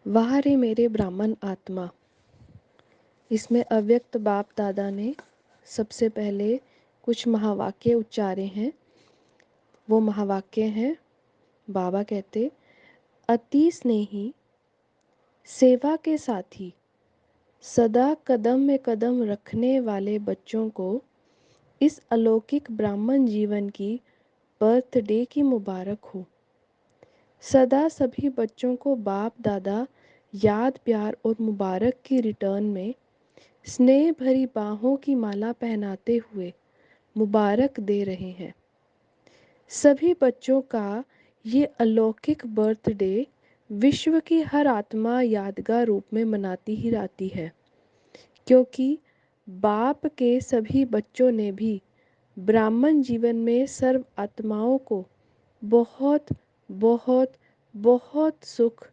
वाह रे मेरे ब्राह्मण आत्मा। इसमें अव्यक्त बाप दादा ने सबसे पहले कुछ महावाक्य उच्चारे हैं। वो महावाक्य हैं, बाबा कहते, अति स्नेही, सेवा के साथी, सदा कदम में कदम रखने वाले बच्चों को इस अलौकिक ब्राह्मण जीवन की बर्थडे की मुबारक हो। सदा सभी बच्चों को बाप दादा याद प्यार और मुबारक की रिटर्न में स्नेह भरी बाहों की माला पहनाते हुए मुबारक दे रहे हैं। सभी बच्चों का ये अलौकिक बर्थडे विश्व की हर आत्मा यादगार रूप में मनाती ही रहती है, क्योंकि बाप के सभी बच्चों ने भी ब्राह्मण जीवन में सर्व आत्माओं को बहुत बहुत बहुत सुख,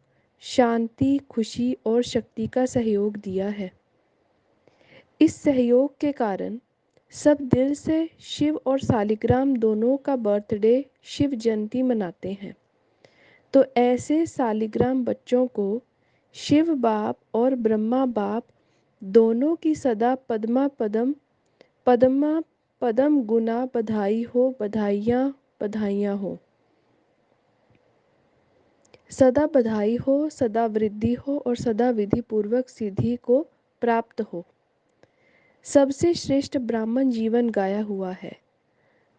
शांति, खुशी और शक्ति का सहयोग दिया है। इस सहयोग के कारण सब दिल से शिव और सालिग्राम दोनों का बर्थडे शिव जयंती मनाते हैं। तो ऐसे सालिग्राम बच्चों को शिव बाप और ब्रह्मा बाप दोनों की सदा पदमा पदम गुना बधाई हो, बधाइयाँ बधाइयाँ हो। सदा बधाई हो, सदा वृद्धि हो और सदा विधि पूर्वक सिद्धि को प्राप्त हो। सबसे श्रेष्ठ ब्राह्मण जीवन गाया हुआ है।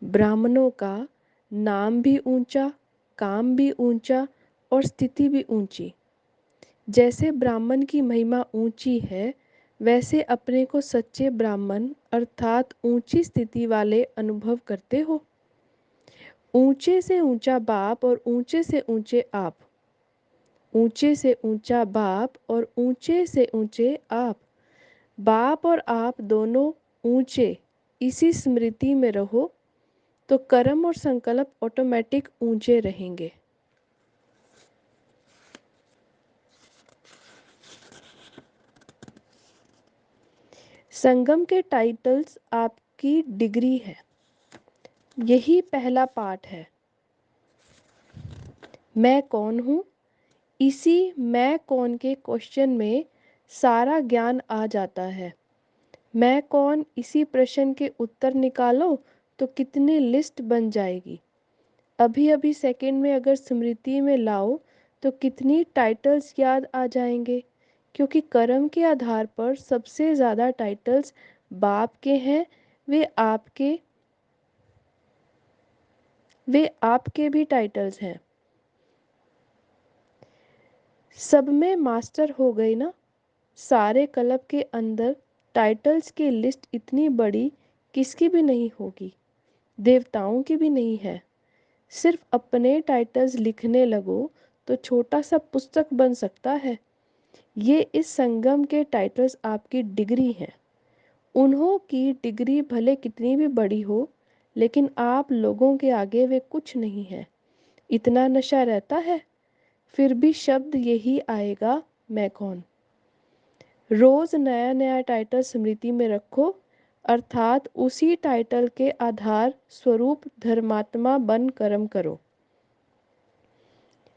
ब्राह्मणों का नाम भी ऊंचा, काम भी ऊंचा और स्थिति भी ऊंची। जैसे ब्राह्मण की महिमा ऊंची है, वैसे अपने को सच्चे ब्राह्मण अर्थात ऊंची स्थिति वाले अनुभव करते हो। ऊंचे से ऊंचा बाप और ऊंचे से ऊंचे आप, ऊंचे से ऊंचा बाप और ऊंचे से ऊंचे आप। बाप और आप दोनों ऊंचे, इसी स्मृति में रहो तो कर्म और संकल्प ऑटोमेटिक ऊंचे रहेंगे। संगम के टाइटल्स आपकी डिग्री है। यही पहला पाठ है। मैं कौन हूँ? इसी मैं कौन के क्वेश्चन में सारा ज्ञान आ जाता है। मैं कौन, इसी प्रश्न के उत्तर निकालो तो कितनी लिस्ट बन जाएगी। अभी अभी सेकंड में अगर स्मृति में लाओ तो कितनी टाइटल्स याद आ जाएंगे, क्योंकि कर्म के आधार पर सबसे ज़्यादा टाइटल्स बाप के हैं। वे आपके भी टाइटल्स हैं। सब में मास्टर हो गई ना। सारे क्लब के अंदर टाइटल्स की लिस्ट इतनी बड़ी किसकी भी नहीं होगी, देवताओं की भी नहीं है। सिर्फ अपने टाइटल्स लिखने लगो तो छोटा सा पुस्तक बन सकता है। ये इस संगम के टाइटल्स आपकी डिग्री हैं। उन्हों की डिग्री भले कितनी भी बड़ी हो, लेकिन आप लोगों के आगे वे कुछ नहीं है। इतना नशा रहता है, फिर भी शब्द यही आएगा, मैं कौन। रोज नया नया टाइटल स्मृति में रखो, अर्थात उसी टाइटल के आधार स्वरूप धर्मात्मा बन कर्म करो।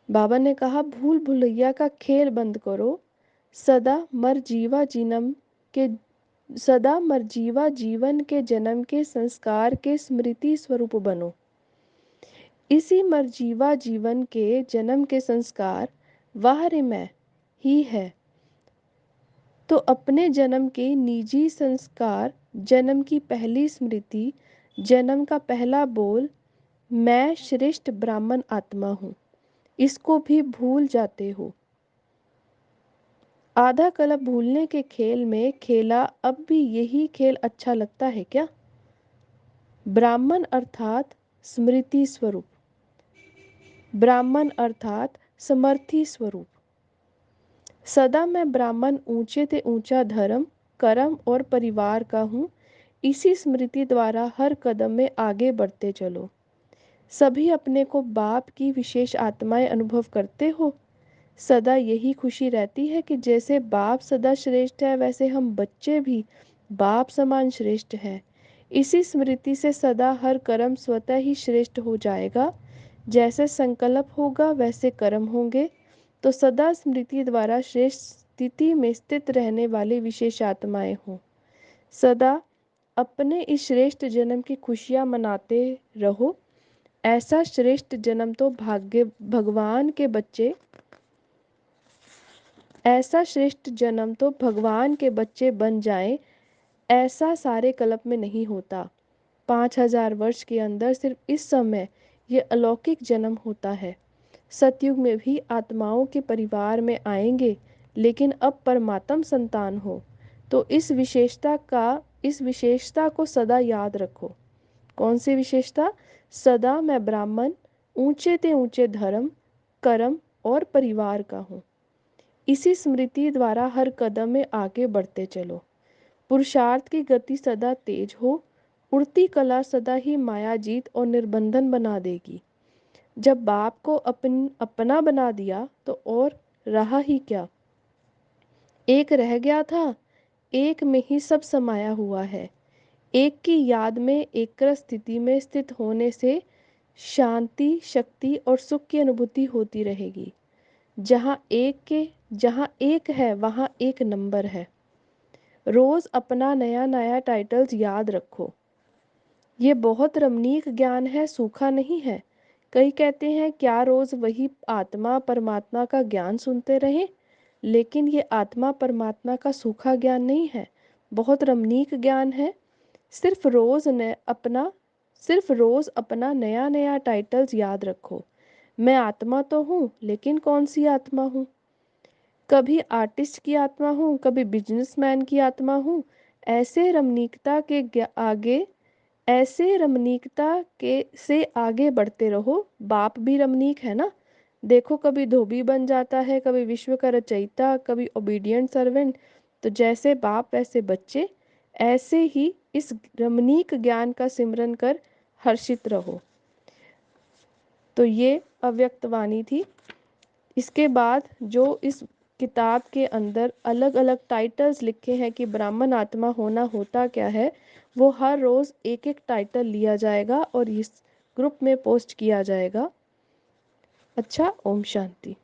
बाबा ने कहा, भूल भुलैया का खेल बंद करो। सदा मरजीवा जीवन के सदा मरजीवा जीवन के जन्म के संस्कार के स्मृति स्वरूप बनो। इसी मरजीवा जीवन के जन्म के संस्कार वाह रे मैं ही है। तो अपने जन्म के निजी संस्कार, जन्म की पहली स्मृति, जन्म का पहला बोल, मैं श्रेष्ठ ब्राह्मण आत्मा हूँ, इसको भी भूल जाते हो। आधा कलप भूलने के खेल में खेला, अब भी यही खेल अच्छा लगता है क्या? ब्राह्मण अर्थात स्मृति स्वरूप, ब्राह्मण अर्थात समर्थी स्वरूप। सदा मैं ब्राह्मण ऊंचे से ऊंचा धर्म, कर्म और परिवार का हूँ। इसी स्मृति द्वारा हर कदम में आगे बढ़ते चलो। सभी अपने को बाप की विशेष आत्माएं अनुभव करते हो। सदा यही खुशी रहती है कि जैसे बाप सदा श्रेष्ठ है, वैसे हम बच्चे भी बाप समान श्रेष्ठ हैं। इसी स्मृति से सदा हर कर्म स्वतः ही श्रेष्ठ हो जाएगा। जैसे संकल्प होगा वैसे कर्म होंगे, तो सदा स्मृति द्वारा श्रेष्ठ स्थिति में स्थित रहने वाले विशेष आत्माएं हों। सदा अपने इस श्रेष्ठ जन्म की खुशियां मनाते रहो। ऐसा श्रेष्ठ जन्म तो भाग्य भगवान के बच्चे ऐसा श्रेष्ठ जन्म तो भगवान के बच्चे बन जाएं, ऐसा सारे कल्प में नहीं होता। 5000 वर्ष के अंदर सिर्फ इस समय ये अलौकिक जन्म होता है। सतयुग में भी आत्माओं के परिवार में आएंगे, लेकिन अब परमात्म संतान हो तो इस विशेषता को सदा याद रखो। कौन सी विशेषता? सदा मैं ब्राह्मण, ऊंचे ते ऊंचे धर्म, कर्म और परिवार का हूँ। इसी स्मृति द्वारा हर कदम में आगे बढ़ते चलो। पुरुषार्थ की गति सदा तेज हो। उड़ती कला सदा ही मायाजीत और निर्बंधन बना देगी। जब बाप को अपना बना दिया तो और रहा ही क्या। एक रह गया था, एक में ही सब समाया हुआ है। एक की याद में एकाग्र स्थिति में स्थित होने से शांति, शक्ति और सुख की अनुभूति होती रहेगी। जहाँ एक है वहाँ एक नंबर है। रोज अपना नया नया टाइटल्स याद रखो। ये बहुत रमणीक ज्ञान है, सूखा नहीं है। कई कहते हैं क्या रोज वही आत्मा परमात्मा का ज्ञान सुनते रहें, लेकिन ये आत्मा परमात्मा का सूखा ज्ञान नहीं है, बहुत रमणीक ज्ञान है। सिर्फ रोज अपना नया नया टाइटल्स याद रखो। मैं आत्मा तो हूँ, लेकिन कौन सी आत्मा हूँ? कभी आर्टिस्ट की आत्मा हूँ, कभी बिजनेसमैन की आत्मा हूँ। ऐसे रमणीकता के आगे ऐसे रमणीकता के से आगे बढ़ते रहो। बाप भी रमणीक है ना। देखो, कभी धोबी बन जाता है, कभी विश्व का रचयिता, कभी ओबीडियंट सर्वेंट। तो जैसे बाप वैसे बच्चे, ऐसे ही इस रमणीक ज्ञान का सिमरन कर हर्षित रहो। तो ये अव्यक्त वाणी थी। इसके बाद जो इस किताब के अंदर अलग अलग टाइटल्स लिखे हैं कि ब्राह्मण आत्मा होना होता क्या है, वो हर रोज़ एक एक टाइटल लिया जाएगा और इस ग्रुप में पोस्ट किया जाएगा। अच्छा, ओम शांति।